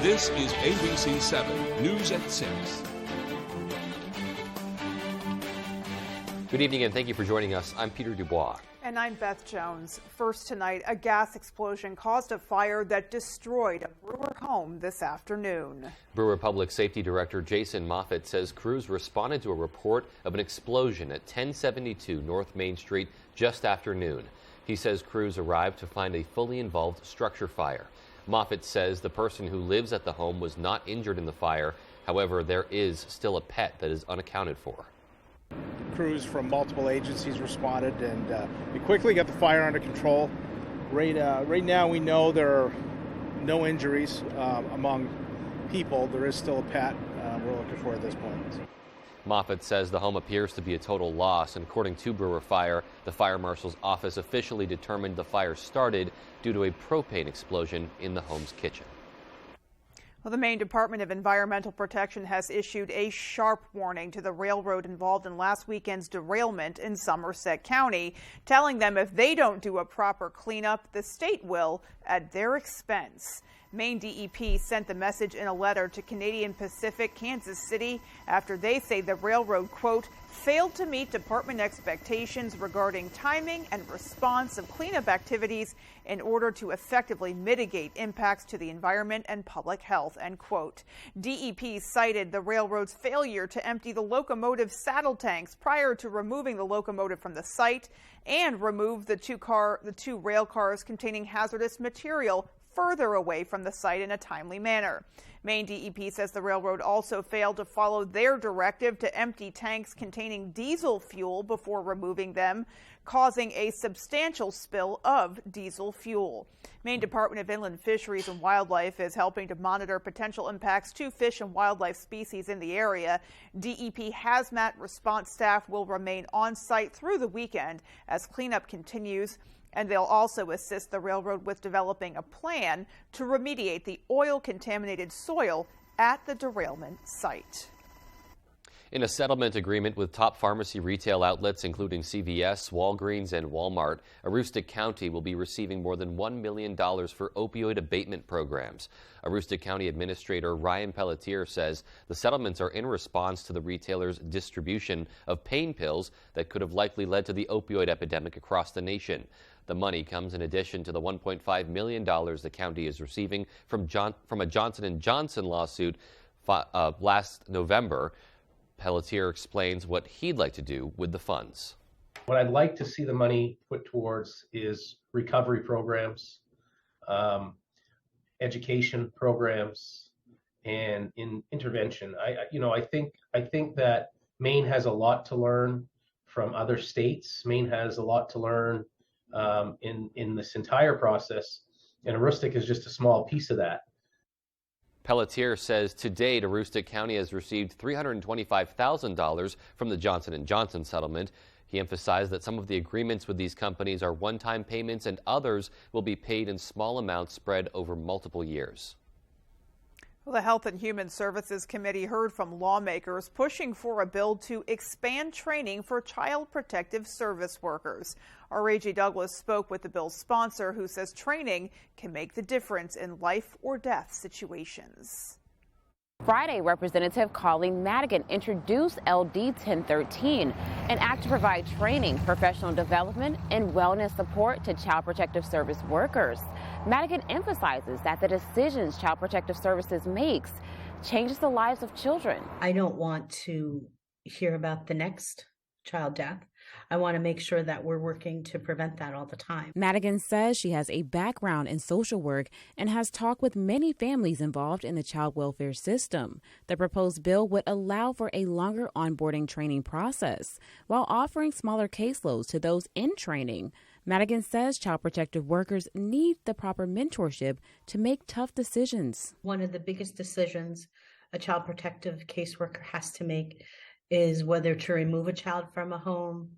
This is ABC 7 News at 6. Good evening and thank you for joining us. I'm Peter Dubois. And I'm Beth Jones. First tonight, a gas explosion caused a fire that destroyed a Brewer home this afternoon. Brewer Public Safety Director Jason Moffitt says crews responded to a report of an explosion at 1072 North Main Street just after noon. He says crews arrived to find a fully involved structure fire. Moffitt says the person who lives at the home was not injured in the fire. However, there is still a pet that is unaccounted for. Crews from multiple agencies responded, and we quickly got the fire under control. Right now, we know there are no injuries among people. There is still a pet we're looking for at this point. Moffitt says the home appears to be a total loss, and according to Brewer Fire, the fire marshal's office officially determined the fire started due to a propane explosion in the home's kitchen. Well, the Maine Department of Environmental Protection has issued a sharp warning to the railroad involved in last weekend's derailment in Somerset County, telling them if they don't do a proper cleanup, the state will at their expense. Maine DEP sent the message in a letter to Canadian Pacific Kansas City after they say the railroad, quote, failed to meet department expectations regarding timing and response of cleanup activities in order to effectively mitigate impacts to the environment and public health, end quote. DEP cited the railroad's failure to empty the locomotive saddle tanks prior to removing the locomotive from the site and remove the two rail cars containing hazardous material further away from the site in a timely manner. Maine DEP says the railroad also failed to follow their directive to empty tanks containing diesel fuel before removing them, causing a substantial spill of diesel fuel. Maine Department of Inland Fisheries and Wildlife is helping to monitor potential impacts to fish and wildlife species in the area. DEP hazmat response staff will remain on site through the weekend as cleanup continues, and they'll also assist the railroad with developing a plan to remediate the oil-contaminated soil at the derailment site. In a settlement agreement with top pharmacy retail outlets, including CVS, Walgreens, and Walmart, Aroostook County will be receiving more than $1 million for opioid abatement programs. Aroostook County Administrator Ryan Pelletier says the settlements are in response to the retailer's distribution of pain pills that could have likely led to the opioid epidemic across the nation. The money comes in addition to the $1.5 million the county is receiving from a Johnson & Johnson lawsuit last November. Pelletier explains what he'd like to do with the funds. What I'd like to see the money put towards is recovery programs, education programs, and intervention. I think that Maine has a lot to learn from other states. Maine has a lot to learn in this entire process, and Aroostook is just a small piece of that. Pelletier says to date, Aroostook County has received $325,000 from the Johnson & Johnson settlement. He emphasized that some of the agreements with these companies are one-time payments and others will be paid in small amounts spread over multiple years. Well, the Health and Human Services Committee heard from lawmakers pushing for a bill to expand training for child protective service workers. R.A.G. Douglas spoke with the bill's sponsor, who says training can make the difference in life or death situations. Friday, Representative Colleen Madigan introduced LD 1013, an act to provide training, professional development, and wellness support to Child Protective Service workers. Madigan emphasizes that the decisions Child Protective Services makes changes the lives of children. I don't want to hear about the next child death. I want to make sure that we're working to prevent that all the time. Madigan says she has a background in social work and has talked with many families involved in the child welfare system. The proposed bill would allow for a longer onboarding training process while offering smaller caseloads to those in training. Madigan says child protective workers need the proper mentorship to make tough decisions. One of the biggest decisions a child protective caseworker has to make is whether to remove a child from a home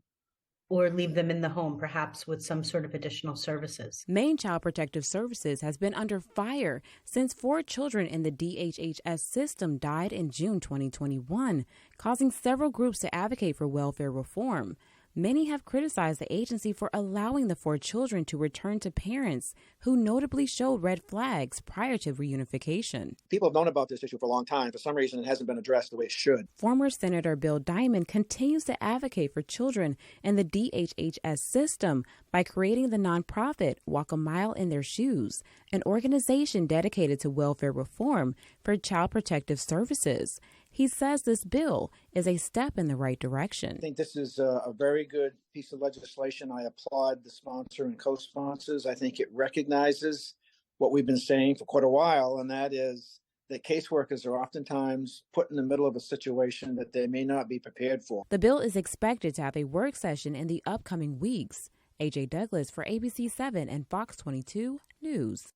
or leave them in the home, perhaps with some sort of additional services. Maine Child Protective Services has been under fire since 4 children in the DHHS system died in June 2021, causing several groups to advocate for welfare reform. Many have criticized the agency for allowing the 4 children to return to parents who notably showed red flags prior to reunification. People have known about this issue for a long time. For some reason, it hasn't been addressed the way it should. Former Senator Bill Diamond continues to advocate for children in the DHHS system by creating the nonprofit Walk a Mile in Their Shoes, an organization dedicated to welfare reform for child protective services. He says this bill is a step in the right direction. I think this is a very good piece of legislation. I applaud the sponsor and co-sponsors. I think it recognizes what we've been saying for quite a while, and that is that caseworkers are oftentimes put in the middle of a situation that they may not be prepared for. The bill is expected to have a work session in the upcoming weeks. A.J. Douglas for ABC 7 and Fox 22 News.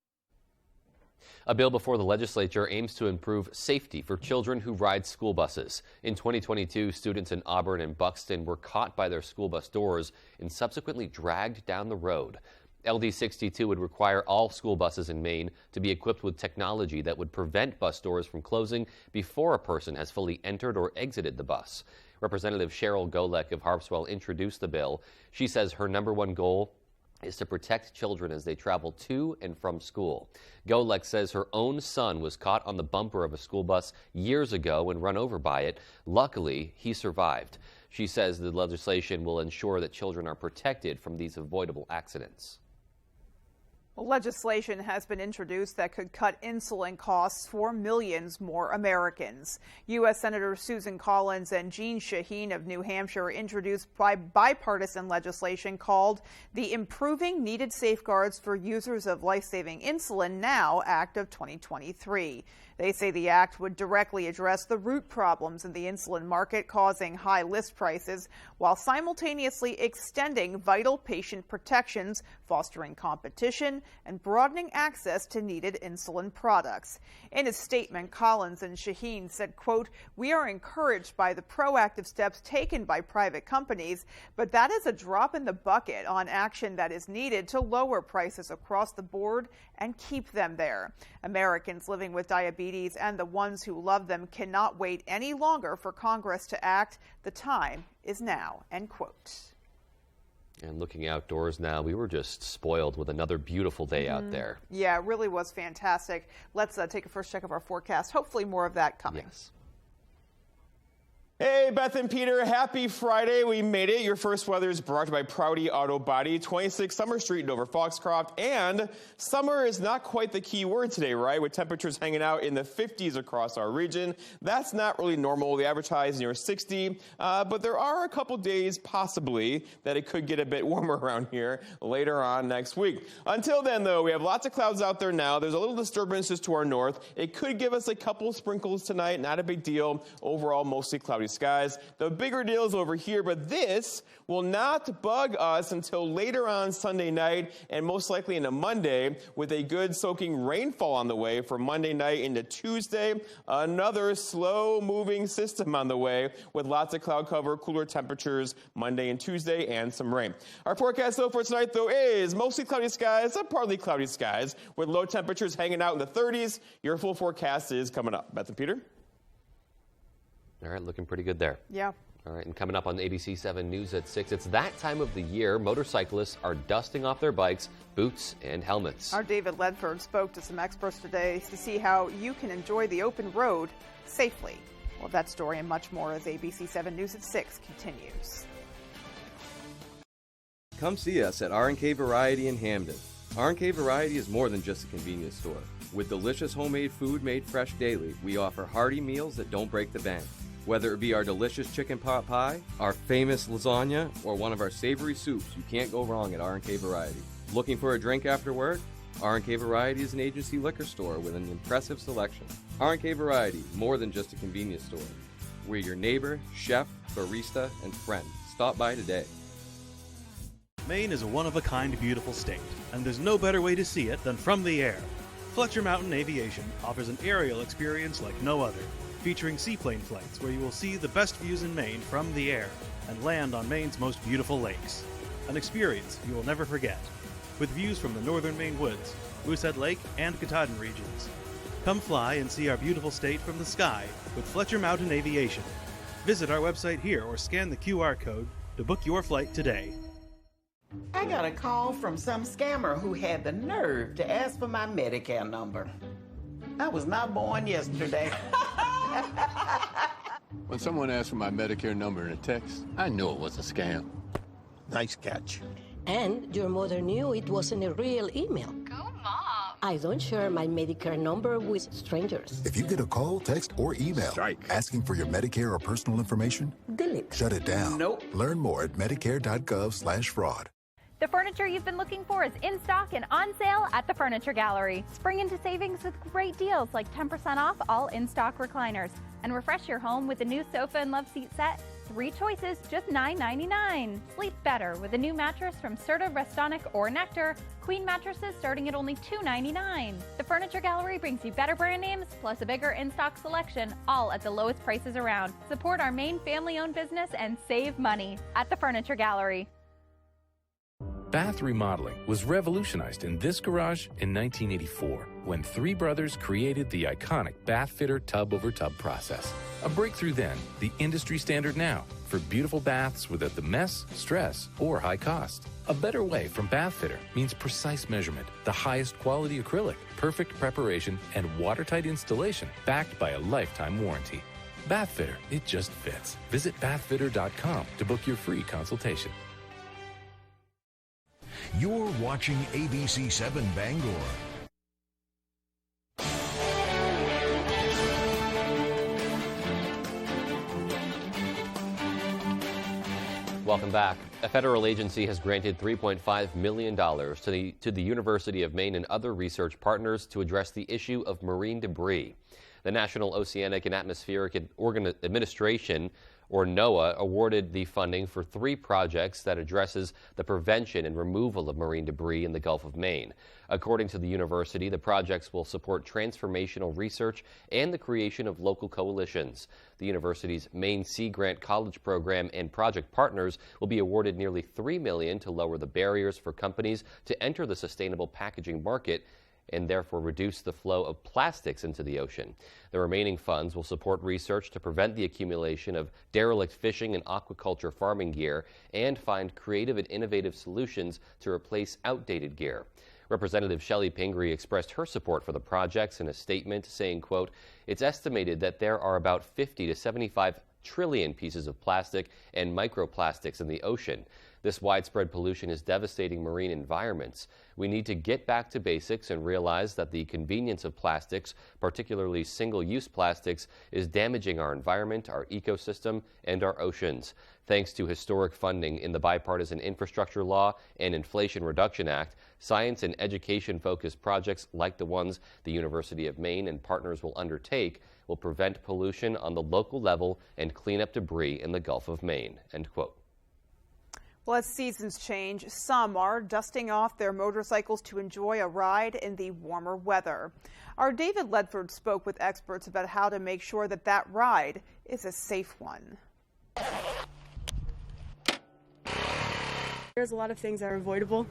A bill before the legislature aims to improve safety for children who ride school buses. In 2022, students in Auburn and Buxton were caught by their school bus doors and subsequently dragged down the road. LD 62 would require all school buses in Maine to be equipped with technology that would prevent bus doors from closing before a person has fully entered or exited the bus. Representative Cheryl Golek of Harpswell introduced the bill. She says her #1 goal is to protect children as they travel to and from school. Golek says her own son was caught on the bumper of a school bus years ago and run over by it. Luckily, he survived. She says the legislation will ensure that children are protected from these avoidable accidents. Legislation has been introduced that could cut insulin costs for millions more Americans. U.S. Senators Susan Collins and Jean Shaheen of New Hampshire introduced bipartisan legislation called the Improving Needed Safeguards for Users of Life-Saving Insulin Now Act of 2023. They say the act would directly address the root problems in the insulin market causing high list prices while simultaneously extending vital patient protections, fostering competition, and broadening access to needed insulin products. In a statement, Collins and Shaheen said, quote, "We are encouraged by the proactive steps taken by private companies, but that is a drop in the bucket on action that is needed to lower prices across the board and keep them there. Americans living with diabetes and the ones who love them cannot wait any longer for Congress to act. The time is now," end quote. And looking outdoors now, we were just spoiled with another beautiful day out there. Yeah, it really was fantastic. Let's take a first check of our forecast. Hopefully more of that coming. Yes. Hey, Beth and Peter, happy Friday. We made it. Your first weather is brought to you by Prouty Auto Body, 26 Summer Street in Dover Foxcroft. And summer is not quite the key word today, right? With temperatures hanging out in the 50s across our region. That's not really normal. The average high is near 60, but there are a couple days possibly that it could get a bit warmer around here later on next week. Until then, though, we have lots of clouds out there now. There's a little disturbances to our north. It could give us a couple sprinkles tonight. Not a big deal. Overall, mostly cloudy skies. The bigger deal is over here, but this will not bug us until later on Sunday night and most likely into Monday with a good soaking rainfall on the way for Monday night into Tuesday. Another slow moving system on the way with lots of cloud cover, cooler temperatures Monday and Tuesday, and some rain. Our forecast though for tonight though is mostly cloudy skies, partly cloudy skies with low temperatures hanging out in the 30s. Your full forecast is coming up. Beth and Peter? All right, looking pretty good there. Yeah. All right, and coming up on ABC 7 News at 6, it's that time of the year. Motorcyclists are dusting off their bikes, boots, and helmets. Our David Ledford spoke to some experts today to see how you can enjoy the open road safely. Well, that story and much more as ABC 7 News at 6 continues. Come see us at R&K Variety in Hamden. R&K Variety is more than just a convenience store. With delicious homemade food made fresh daily, we offer hearty meals that don't break the bank. Whether it be our delicious chicken pot pie, our famous lasagna, or one of our savory soups, you can't go wrong at R&K Variety. Looking for a drink after work? R&K Variety is an agency liquor store with an impressive selection. R&K Variety, more than just a convenience store. We're your neighbor, chef, barista, and friend. Stop by today. Maine is a one-of-a-kind beautiful state, and there's no better way to see it than from the air. Fletcher Mountain Aviation offers an aerial experience like no other, featuring seaplane flights where you will see the best views in Maine from the air and land on Maine's most beautiful lakes. An experience you will never forget, with views from the northern Maine woods, Moosehead Lake, and Katahdin regions. Come fly and see our beautiful state from the sky with Fletcher Mountain Aviation. Visit our website here or scan the QR code to book your flight today. I got a call from some scammer who had the nerve to ask for my Medicare number. I was not born yesterday. When someone asked for my Medicare number in a text, I knew it was a scam. Nice catch. And your mother knew it wasn't a real email. Go, Mom! I don't share my Medicare number with strangers. If you get a call, text, or email asking for your Medicare or personal information, delete. Shut it down. Nope. Learn more at medicare.gov/fraud. The furniture you've been looking for is in stock and on sale at the Furniture Gallery. Spring into savings with great deals like 10% off all in-stock recliners. And refresh your home with a new sofa and love seat set. 3 choices, just $9.99. Sleep better with a new mattress from Serta, Restonic, or Nectar. Queen mattresses starting at only $2.99. The Furniture Gallery brings you better brand names, plus a bigger in-stock selection, all at the lowest prices around. Support our main family-owned business and save money at the Furniture Gallery. Bath remodeling was revolutionized in this garage in 1984 when 3 brothers created the iconic bath fitter tub-over-tub process. A breakthrough then, the industry standard now for beautiful baths without the mess, stress, or high cost. A better way from bath fitter means precise measurement, the highest quality acrylic, perfect preparation, and watertight installation backed by a lifetime warranty. Bath fitter, it just fits. Visit bathfitter.com to book your free consultation. You're watching ABC 7 Bangor. Welcome back. A federal agency has granted $3.5 million to the University of Maine and other research partners to address the issue of marine debris. The National Oceanic and Atmospheric Administration, or NOAA, awarded the funding for 3 projects that addresses the prevention and removal of marine debris in the Gulf of Maine. According to the university, the projects will support transformational research and the creation of local coalitions. The university's Maine Sea Grant College program and project partners will be awarded nearly $3 million to lower the barriers for companies to enter the sustainable packaging market and therefore reduce the flow of plastics into the ocean. The remaining funds will support research to prevent the accumulation of derelict fishing and aquaculture farming gear and find creative and innovative solutions to replace outdated gear. Representative Shelley Pingree expressed her support for the projects in a statement saying, quote, "It's estimated that there are about 50 to 75 trillion pieces of plastic and microplastics in the ocean. This widespread pollution is devastating marine environments. We need to get back to basics and realize that the convenience of plastics, particularly single-use plastics, is damaging our environment, our ecosystem, and our oceans. Thanks to historic funding in the Bipartisan Infrastructure Law and Inflation Reduction Act, science and education-focused projects like the ones the University of Maine and partners will undertake will prevent pollution on the local level and clean up debris in the Gulf of Maine." End quote. Well, as seasons change, some are dusting off their motorcycles to enjoy a ride in the warmer weather. Our David Ledford spoke with experts about how to make sure that that ride is a safe one. There's a lot of things that are avoidable,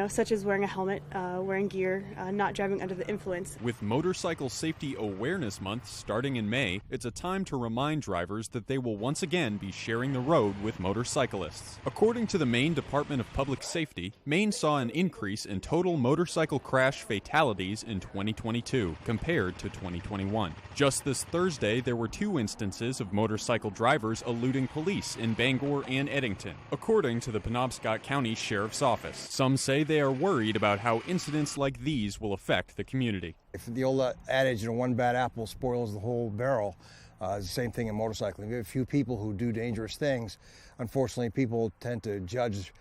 such as wearing a helmet, wearing gear, not driving under the influence. With Motorcycle Safety Awareness Month starting in May, it's a time to remind drivers that they will once again be sharing the road with motorcyclists. According to the Maine Department of Public Safety, Maine saw an increase in total motorcycle crash fatalities in 2022 compared to 2021. Just this Thursday, there were 2 instances of motorcycle drivers eluding police in Bangor and Eddington, according to the Penobscot County Sheriff's Office. Some say they are worried about how incidents like these will affect the community. If the old adage, one bad apple spoils the whole barrel, it's the same thing in motorcycling. We have a few people who do dangerous things. Unfortunately, people tend to judge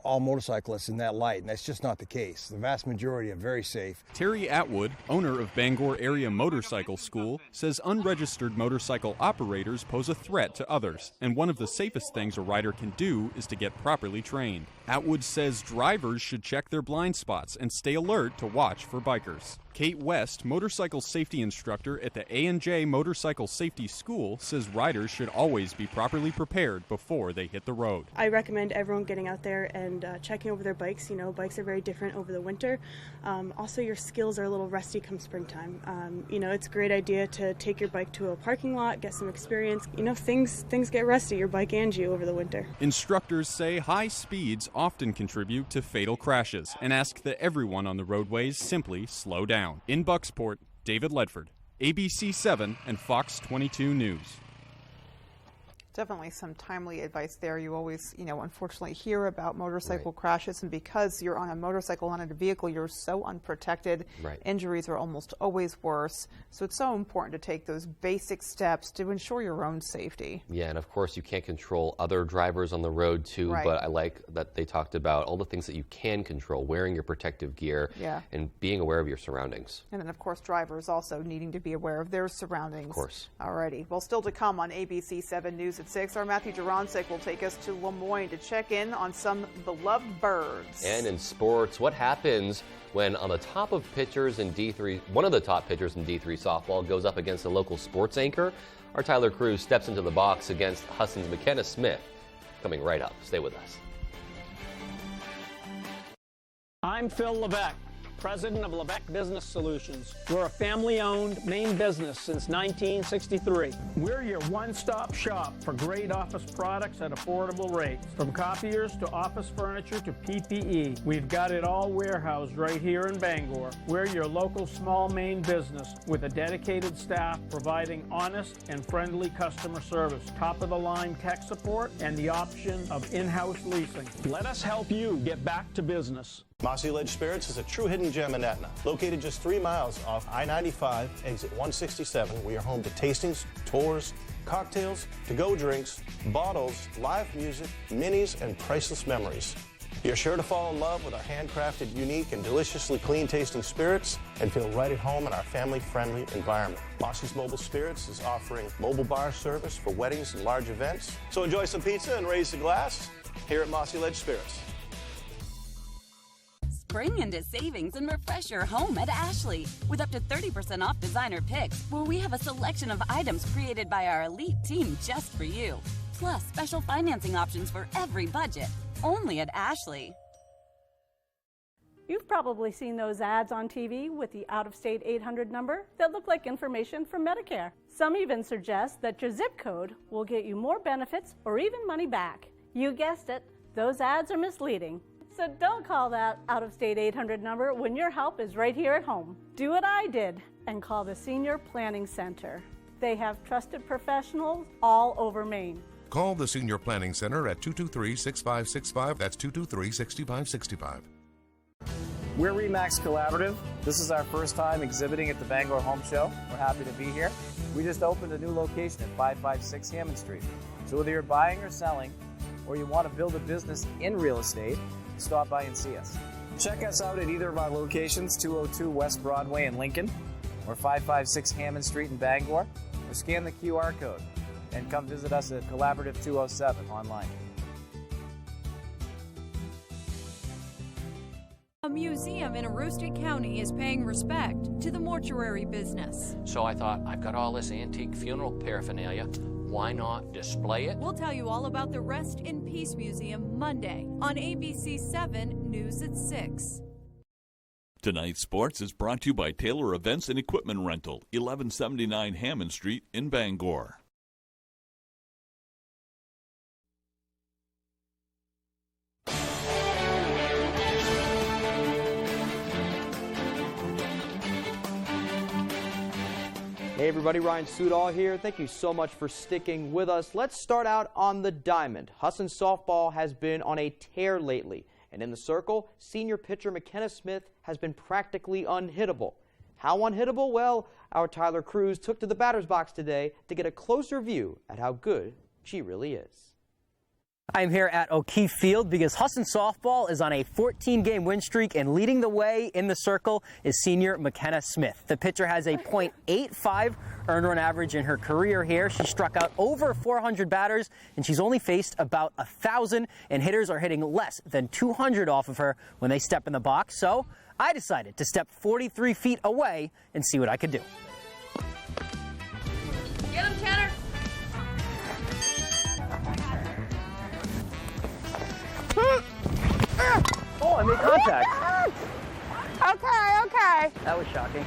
all motorcyclists in that light, and that's just not the case. The vast majority are very safe. Terry Atwood, owner of Bangor Area Motorcycle School, says unregistered motorcycle operators pose a threat to others, and one of the safest things a rider can do is to get properly trained. Atwood says drivers should check their blind spots and stay alert to watch for bikers. Kate West, motorcycle safety instructor at the A&J Motorcycle Safety School, says riders should always be properly prepared before they hit the road. I recommend everyone getting out there and checking over their bikes. Bikes are very different over the winter. Also, your skills are a little rusty come springtime. It's a great idea to take your bike to a parking lot, get some experience. Things get rusty, your bike and you, over the winter. Instructors say high speeds often contribute to fatal crashes and ask that everyone on the roadways simply slow down. In Bucksport, David Ledford, ABC 7 and Fox 22 News. Definitely some timely advice there. You always, unfortunately hear about motorcycle crashes, and because you're on a motorcycle, on a vehicle, you're so unprotected. Injuries are almost always worse. So it's so important to take those basic steps to ensure your own safety. Yeah, and of course you can't control other drivers on the road too, but I like that they talked about all the things that you can control, wearing your protective gear and being aware of your surroundings. And then of course drivers also needing to be aware of their surroundings. Of course. Alrighty. Well, still to come on ABC 7 News at 6, our Matthew Duronsik will take us to Lemoyne to check in on some beloved birds. And in sports, what happens when on the top of pitchers in D3, one of the top pitchers in D3 softball goes up against a local sports anchor? Our Tyler Cruz steps into the box against Husson's McKenna Smith. Coming right up. Stay with us. I'm Phil Levesque, president of Levesque Business Solutions. We're a family-owned Maine business since 1963. We're your one-stop shop for great office products at affordable rates. From copiers to office furniture to PPE, we've got it all warehoused right here in Bangor. We're your local small Maine business with a dedicated staff providing honest and friendly customer service, top-of-the-line tech support, and the option of in-house leasing. Let us help you get back to business. Mossy Ledge Spirits is a true hidden gem in Etna. Located just 3 miles off I-95, exit 167, we are home to tastings, tours, cocktails, to-go drinks, bottles, live music, minis, and priceless memories. You're sure to fall in love with our handcrafted, unique, and deliciously clean-tasting spirits and feel right at home in our family-friendly environment. Mossy's Mobile Spirits is offering mobile bar service for weddings and large events. So enjoy some pizza and raise the glass here at Mossy Ledge Spirits. Spring into savings and refresh your home at Ashley with up to 30% off designer picks, where we have a selection of items created by our elite team just for you. Plus special financing options for every budget, only at Ashley. You've probably seen those ads on TV with the out-of-state 800 number that look like information from Medicare. Some even suggest that your zip code will get you more benefits or even money back. You guessed it, those ads are misleading. So don't call that out-of-state 800 number when your help is right here at home. Do what I did and call the Senior Planning Center. They have trusted professionals all over Maine. Call the Senior Planning Center at 223-6565. That's 223-6565. We're RE/MAX Collaborative. This is our first time exhibiting at the Bangor Home Show. We're happy to be here. We just opened a new location at 556 Hammond Street. So whether you're buying or selling, or you want to build a business in real estate, stop by and see us. Check us out at either of our locations, 202 West Broadway in Lincoln, or 556 Hammond Street in Bangor, or scan the QR code and come visit us at Collaborative 207 online. A museum in Aroostook County is paying respect to the mortuary business. So I thought, I've got all this antique funeral paraphernalia. Why not display it? We'll tell you all about the Rest in Peace Museum Monday on ABC 7 News at 6. Tonight's sports is brought to you by Taylor Events and Equipment Rental, 1179 Hammond Street in Bangor. Hey everybody, Ryan Soudal here. Thank you so much for sticking with us. Let's start out on the diamond. Husson softball has been on a tear lately. And in the circle, senior pitcher McKenna Smith has been practically unhittable. How unhittable? Well, our Tyler Cruz took to the batter's box today to get a closer view at how good she really is. I'm here at O'Keefe Field because Husson softball is on a 14-game win streak, and leading the way in the circle is senior McKenna Smith. The pitcher has a .85 earned run average in her career here. She struck out over 400 batters, and she's only faced about 1,000, and hitters are hitting less than 200 off of her when they step in the box. So I decided to step 43 feet away and see what I could do. Get him, Tanner! Oh, I made contact. Okay. That was shocking.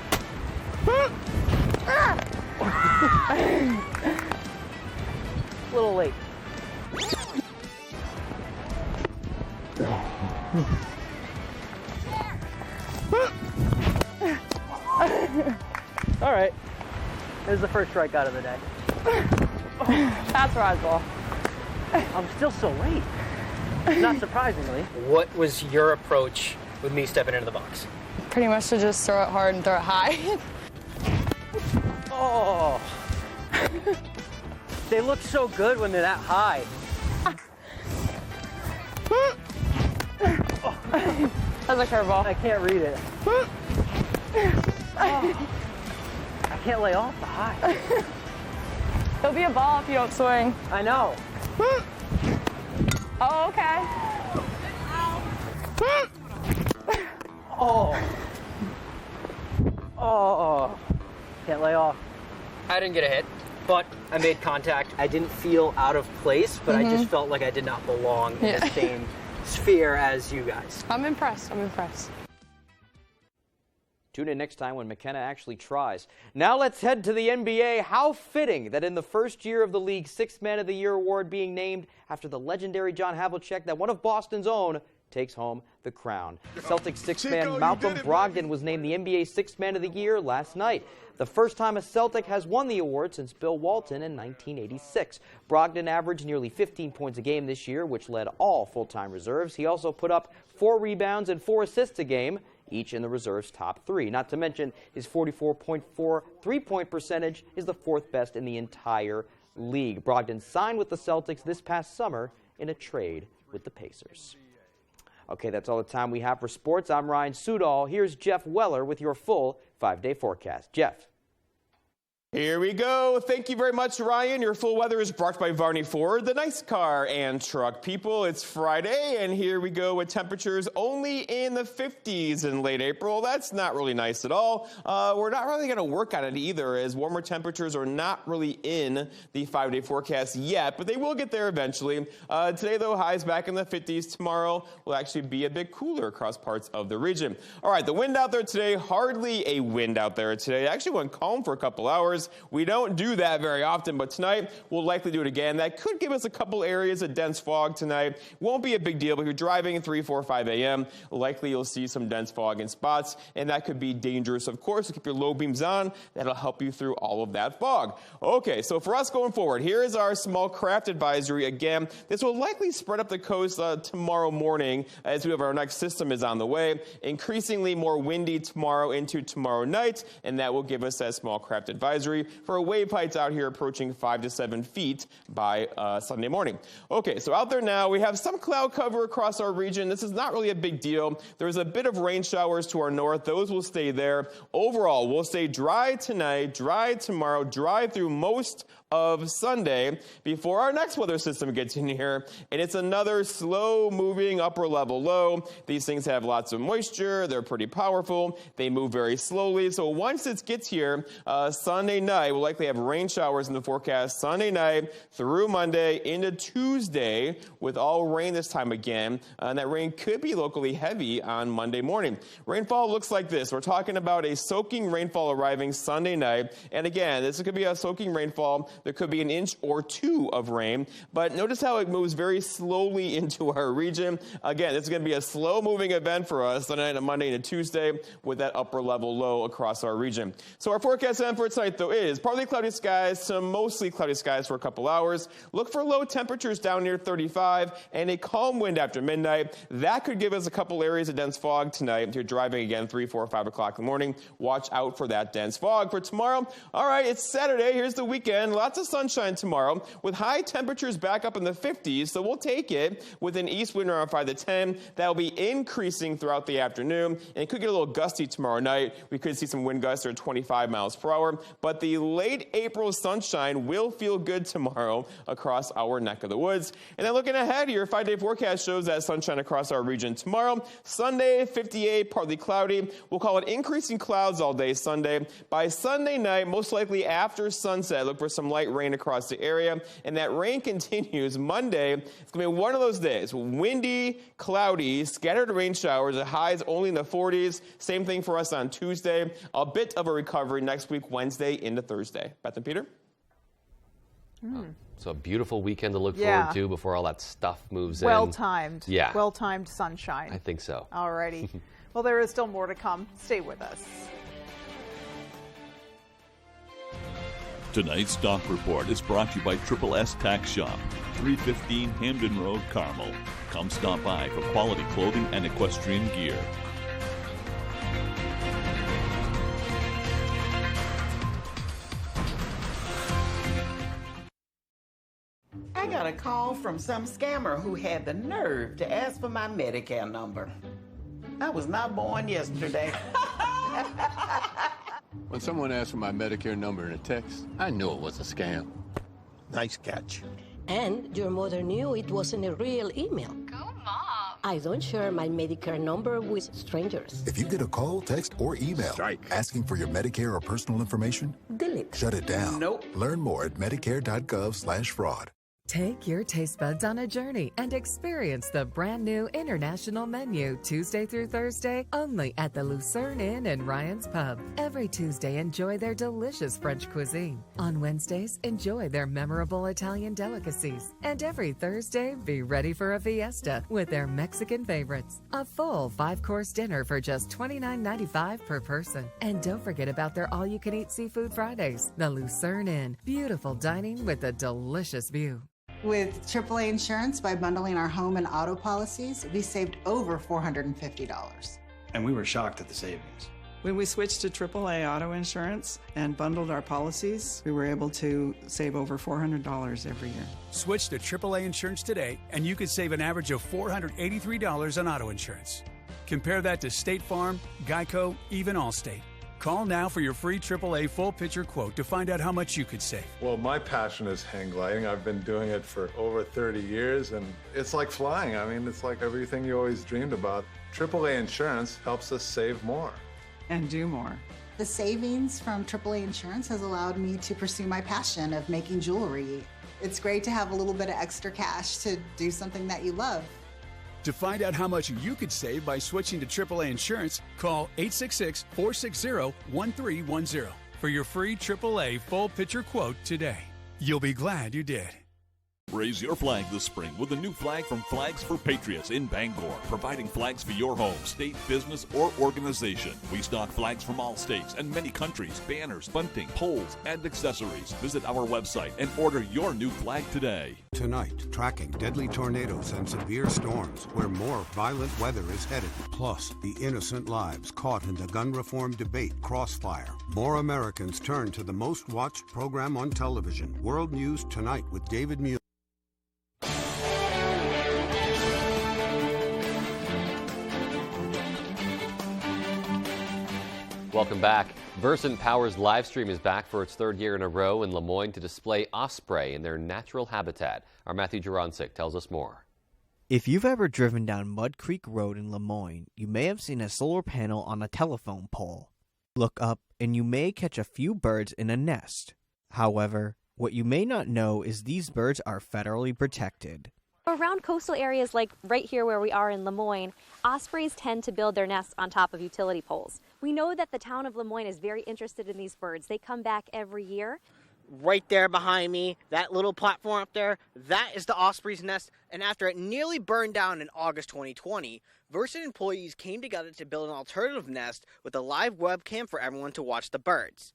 A little late. All right. This is the first strikeout of the day. That's roseball. I'm still so late. Not surprisingly. What was your approach with me stepping into the box? Pretty much to just throw it hard and throw it high. Oh. They look so good when they're that high. That's a curveball. I can't read it. Oh. I can't lay off the high. It'll be a ball if you don't swing. I know. Oh, okay. Oh. Oh. Can't lay off. I didn't get a hit, but I made contact. I didn't feel out of place, but I just felt like I did not belong in the same sphere as you guys. I'm impressed. Tune in next time when McKenna actually tries. Now let's head to the NBA. How fitting that in the first year of the league's Sixth Man of the Year award being named after the legendary John Havlicek, that one of Boston's own takes home the crown. Celtics sixth man Malcolm Brogdon was named the NBA Sixth Man of the Year last night. The first time a Celtic has won the award since Bill Walton in 1986. Brogdon averaged nearly 15 points a game this year, which led all full-time reserves. He also put up 4 rebounds and 4 assists a game, each in the reserves' top 3. Not to mention his 44.4 three-point percentage is the 4th best in the entire league. Brogdon signed with the Celtics this past summer in a trade with the Pacers. Okay, that's all the time we have for sports. I'm Ryan Sudol. Here's Jeff Weller with your full 5-day forecast. Jeff. Here we go. Thank you very much, Ryan. Your full weather is brought by Varney Ford, the nice car and truck people. It's Friday, and here we go with temperatures only in the 50s in late April. That's not really nice at all. We're not really going to work on it either, as warmer temperatures are not really in the 5-day forecast yet, but they will get there eventually. Today, though, highs back in the 50s. Tomorrow will actually be a bit cooler across parts of the region. All right, the wind out there today, hardly a wind out there today. It actually went calm for a couple hours. We don't do that very often, but tonight we'll likely do it again. That could give us a couple areas of dense fog tonight. Won't be a big deal, but if you're driving at 3, 4, 5 a.m., likely you'll see some dense fog in spots, and that could be dangerous, of course. So keep your low beams on. That'll help you through all of that fog. Okay, so for us going forward, here is our small craft advisory. Again, this will likely spread up the coast tomorrow morning as we have our next system is on the way. Increasingly more windy tomorrow into tomorrow night, and that will give us that small craft advisory for wave heights out here approaching 5 to 7 feet by Sunday morning. Okay, so out there now, we have some cloud cover across our region. This is not really a big deal. There's a bit of rain showers to our north. Those will stay there. Overall, we'll stay dry tonight, dry tomorrow, dry through most of Sunday before our next weather system gets in here, and it's another slow-moving upper-level low. These things have lots of moisture. They're pretty powerful. They move very slowly. So once it gets here, Sunday night, we'll likely have rain showers in the forecast Sunday night through Monday into Tuesday with all rain this time again, and that rain could be locally heavy on Monday morning. Rainfall looks like this. We're talking about a soaking rainfall arriving Sunday night, and again, this could be a soaking rainfall. There could be an inch or 2 of rain, but notice how it moves very slowly into our region. Again, this is going to be a slow-moving event for us Sunday night and Monday into Tuesday with that upper-level low across our region. So our forecast then for tonight, though, is partly cloudy skies to mostly cloudy skies for a couple hours. Look for low temperatures down near 35 and a calm wind after midnight. That could give us a couple areas of dense fog tonight. If you're driving again 3, 4, 5 o'clock in the morning, watch out for that dense fog. For tomorrow, all right, it's Saturday. Here's the weekend. Lots of sunshine tomorrow with high temperatures back up in the 50s, so we'll take it with an east wind around 5 to 10. That'll be increasing throughout the afternoon, and it could get a little gusty tomorrow night. We could see some wind gusts at 25 miles per hour, but but the late April sunshine will feel good tomorrow across our neck of the woods. And then looking ahead, your 5-day forecast shows that sunshine across our region tomorrow. Sunday, 58, partly cloudy. We'll call it increasing clouds all day Sunday. By Sunday night, most likely after sunset, look for some light rain across the area. And that rain continues Monday. It's going to be one of those days. Windy, cloudy, scattered rain showers, the highs only in the 40s. Same thing for us on Tuesday. A bit of a recovery next week, Wednesday into Thursday. Beth and Peter? So a beautiful weekend to look forward to before all that stuff moves in. Well-timed. Yeah. Well-timed sunshine. I think so. All righty. Well, there is still more to come. Stay with us. Tonight's Stock Report is brought to you by Triple S Tax Shop, 315 Hamden Road, Carmel. Come stop by for quality clothing and equestrian gear. I got a call from some scammer who had the nerve to ask for my Medicare number. I was not born yesterday. When someone asked for my Medicare number in a text, I knew it was a scam. Nice catch. And your mother knew it wasn't a real email. Go, Mom! I don't share my Medicare number with strangers. If you get a call, text, or email asking for your Medicare or personal information, delete. Shut it down. Nope. Learn more at medicare.gov/fraud. Take your taste buds on a journey and experience the brand new International Menu Tuesday through Thursday only at the Lucerne Inn and Ryan's Pub. Every Tuesday, enjoy their delicious French cuisine. On Wednesdays, enjoy their memorable Italian delicacies. And every Thursday, be ready for a fiesta with their Mexican favorites. A full 5-course dinner for just $29.95 per person. And don't forget about their all-you-can-eat seafood Fridays. The Lucerne Inn. Beautiful dining with a delicious view. With AAA Insurance, by bundling our home and auto policies, we saved over $450. And we were shocked at the savings. When we switched to AAA auto insurance and bundled our policies, we were able to save over $400 every year. Switch to AAA insurance today, and you could save an average of $483 on auto insurance. Compare that to State Farm, Geico, even Allstate. Call now for your free AAA full-picture quote to find out how much you could save. Well, my passion is hang gliding. I've been doing it for over 30 years, and it's like flying. I mean, it's like everything you always dreamed about. AAA Insurance helps us save more. And do more. The savings from AAA Insurance has allowed me to pursue my passion of making jewelry. It's great to have a little bit of extra cash to do something that you love. To find out how much you could save by switching to AAA Insurance, call 866-460-1310 for your free AAA full-picture quote today. You'll be glad you did. Raise your flag this spring with a new flag from Flags for Patriots in Bangor, providing flags for your home, state, business, or organization. We stock flags from all states and many countries, banners, bunting, poles, and accessories. Visit our website and order your new flag today. Tonight, tracking deadly tornadoes and severe storms where more violent weather is headed. Plus, the innocent lives caught in the gun reform debate crossfire. More Americans turn to the most watched program on television, World News Tonight with David Muir. Welcome back. Versant Power's live stream is back for its 3rd year in a row in Lemoyne to display osprey in their natural habitat. Our Matthew Jurancic tells us more. If you've ever driven down Mud Creek Road in Lemoyne, you may have seen a solar panel on a telephone pole. Look up and you may catch a few birds in a nest. However, what you may not know is these birds are federally protected. Around coastal areas like right here where we are in Lemoyne, ospreys tend to build their nests on top of utility poles. We know that the town of Lemoyne is very interested in these birds. They come back every year. Right there behind me, that little platform up there, that is the osprey's nest. And after it nearly burned down in August 2020, Versant employees came together to build an alternative nest with a live webcam for everyone to watch the birds.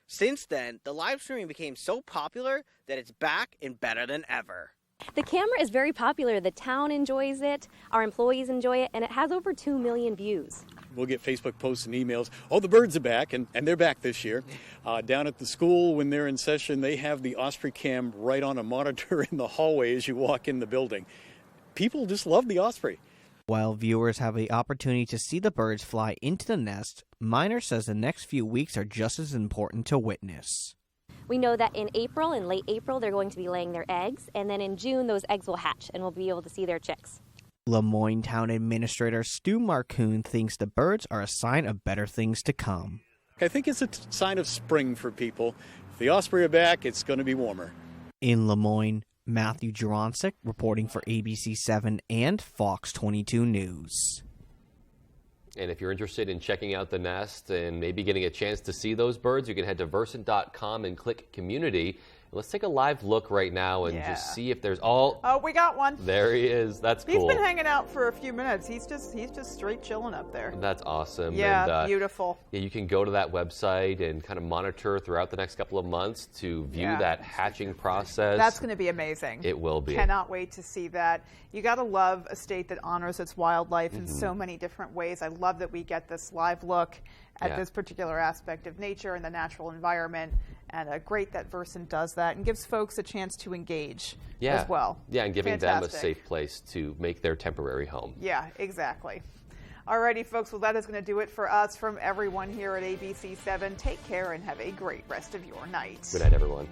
Since then, the live streaming became so popular that it's back and better than ever. The camera is very popular. The town enjoys it, our employees enjoy it, and it has over 2 million views. We'll get Facebook posts and emails. Oh, the birds are back, and they're back this year. Down at the school, when they're in session, they have the osprey cam right on a monitor in the hallway as you walk in the building. People just love the osprey. While viewers have the opportunity to see the birds fly into the nest, Miner says the next few weeks are just as important to witness. We know that in April, in late April, they're going to be laying their eggs, and then in June, those eggs will hatch, and we'll be able to see their chicks. Lemoyne Town Administrator Stu Marcoon thinks the birds are a sign of better things to come. I think it's a sign of spring for people. If the osprey are back, it's going to be warmer. In Lemoyne, Matthew Juronsik reporting for ABC7 and Fox 22 News. And if you're interested in checking out the nest and maybe getting a chance to see those birds, you can head to Versant.com and click Community. Let's take a live look right now and just see if there's all... Oh, we got one. There he is. That's cool. He's been hanging out for a few minutes. He's just straight chilling up there. That's awesome. Yeah, and, beautiful. Yeah, you can go to that website and kind of monitor throughout the next couple of months to view that hatching process. That's going to be amazing. It will be. Cannot wait to see that. You got to love a state that honors its wildlife in so many different ways. I love that we get this live look at this particular aspect of nature and the natural environment. And great that Versant does that and gives folks a chance to engage as well. Yeah, and giving them a safe place to make their temporary home. Yeah, exactly. Alrighty, folks, well, that is going to do it for us. From everyone here at ABC7, take care and have a great rest of your night. Good night, everyone.